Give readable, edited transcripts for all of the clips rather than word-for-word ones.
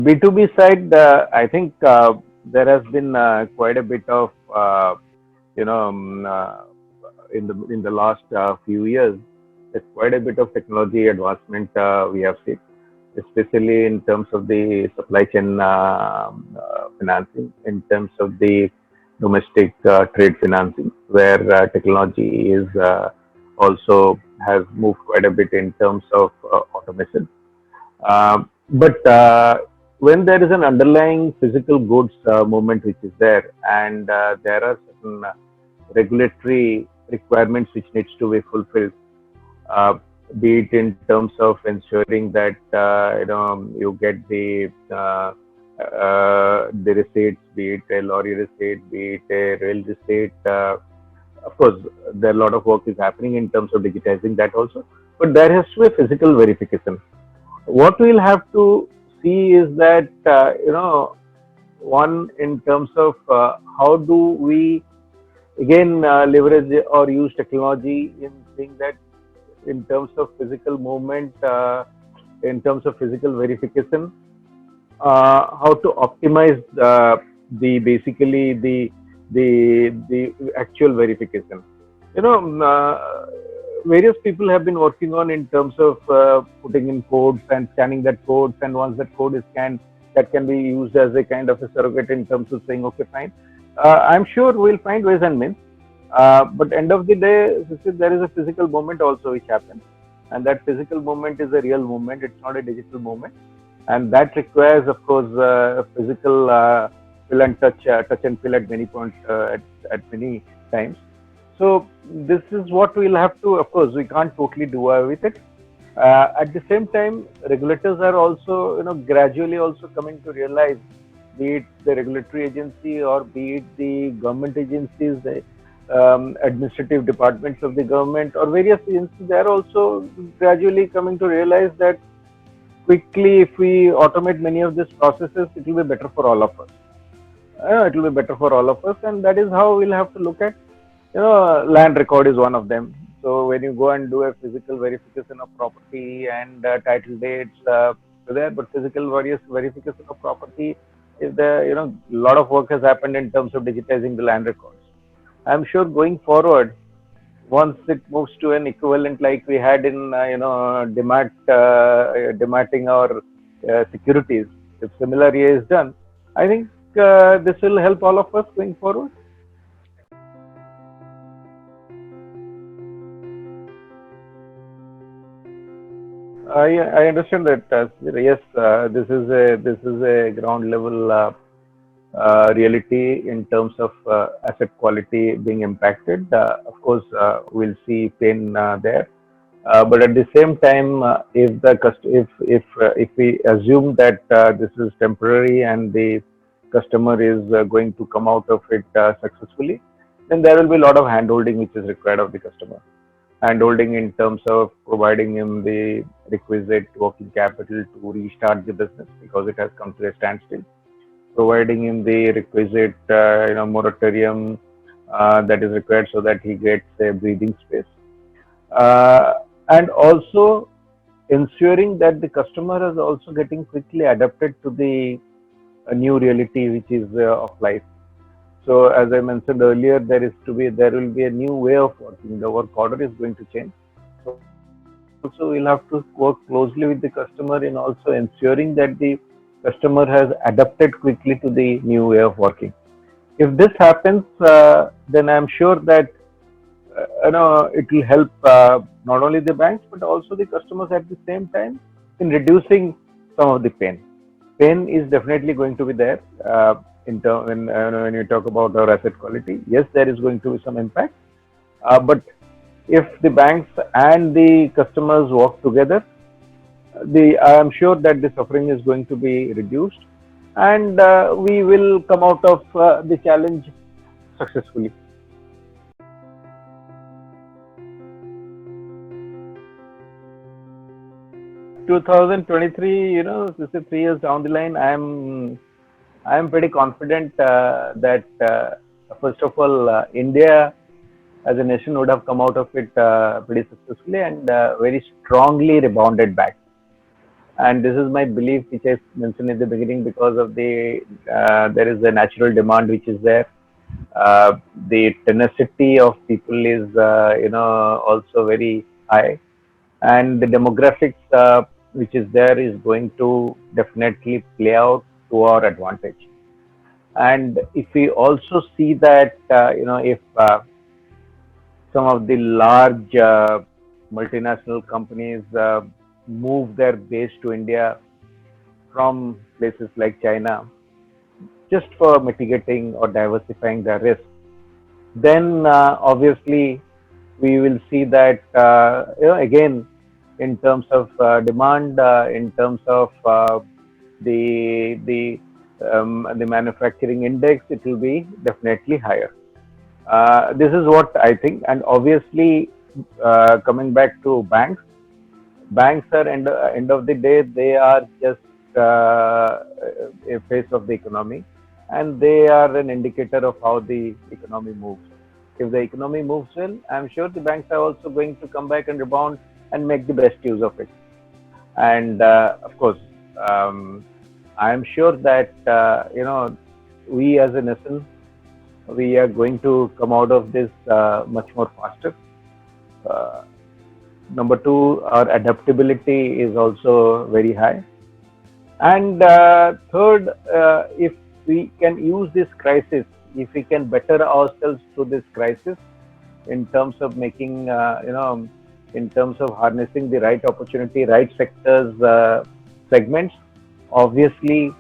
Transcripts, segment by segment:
B2B side, I think there has been quite a bit of you know in the last few years. There's quite a bit of technology advancement we have seen, especially in terms of the supply chain financing, in terms of the domestic trade financing, where technology is also has moved quite a bit in terms of automation. But when there is an underlying physical goods movement which is there, and there are certain regulatory requirements which needs to be fulfilled, uh, be it in terms of ensuring that you get the receipts, be it a lorry receipt, be it a rail receipt. Of course, there are a lot of work is happening in terms of digitizing that also, but there has to be a physical verification. What we'll have to see is that one, in terms of how do we again leverage or use technology in seeing that in terms of physical movement, in terms of physical verification, how to optimize the basically the actual verification. You know, various people have been working on in terms of putting in codes and scanning that codes, and once that code is scanned, that can be used as a kind of a surrogate in terms of saying, okay, fine. I'm sure we'll find ways and means. But end of the day, there is a physical movement also which happens, and that physical movement is a real movement. It's not a digital movement, and that requires, of course, physical feel and touch and feel at many points, at many times. So this is what we'll have to. Of course, we can't totally do away with it. At the same time, regulators are also, gradually also coming to realize, be it the regulatory agency or be it the government agencies, the administrative departments of the government or various agencies, they are also gradually coming to realize that quickly, if we automate many of these processes, it will be better for all of us. It will be better for all of us, and that is how we'll have to look at. Land record is one of them. So when you go and do a physical verification of property and title dates, there, but physical various verification of property is there. A lot of work has happened in terms of digitizing the land records. I'm sure going forward, once it moves to an equivalent like we had in dematting our securities, if similar is done, I think this will help all of us going forward. I understand that. Yes, this is a ground level reality in terms of asset quality being impacted. Of course, we'll see pain there. But at the same time, if we assume that this is temporary and the customer is going to come out of it successfully, then there will be a lot of handholding which is required of the customer. Handholding in terms of providing him the requisite working capital to restart the business because it has come to a standstill, providing him the requisite moratorium that is required so that he gets a breathing space, uh, and also ensuring that the customer is also getting quickly adapted to the new reality which is of life. So as I mentioned earlier, there will be a new way of working. The work order is going to change. So also we'll have to work closely with the customer in also ensuring that the customer has adapted quickly to the new way of working. If this happens, then I'm sure that it will help not only the banks but also the customers at the same time in reducing some of the pain. Pain is definitely going to be there when you talk about our asset quality. Yes, there is going to be some impact, but if the banks and the customers work together, I am sure that the suffering is going to be reduced, and we will come out of the challenge successfully. 2023, this is 3 years down the line. I'm pretty confident that first of all, India as a nation would have come out of it pretty successfully and very strongly rebounded back. And this is my belief, which I mentioned in the beginning, because of there is a natural demand which is there. Uh, the tenacity of people is also very high, and the demographics which is there is going to definitely play out to our advantage. And if we also see that if some of the large multinational companies move their base to India from places like China, just for mitigating or diversifying their risk, then obviously we will see that again, in terms of demand, in terms of the manufacturing index, it will be definitely higher. This is what I think. And obviously, coming back to banks, banks are end of the day, they are just a face of the economy, and they are an indicator of how the economy moves. If the economy moves well, I'm sure the banks are also going to come back and rebound and make the best use of it. And of course, um, I am sure that we as a nation, we are going to come out of this much more faster. Uh, Number two, our adaptability is also very high. And third, if we can use this crisis, if we can better ourselves through this crisis in terms of making, in terms of harnessing the right opportunity, right sectors, segments, obviously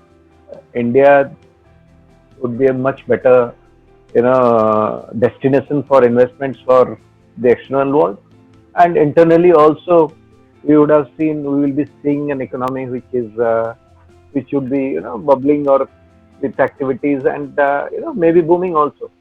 India would be a much better, destination for investments for the external world. And internally also, we would have seen, we will be seeing an economy which would be bubbling or with activities, and maybe booming also.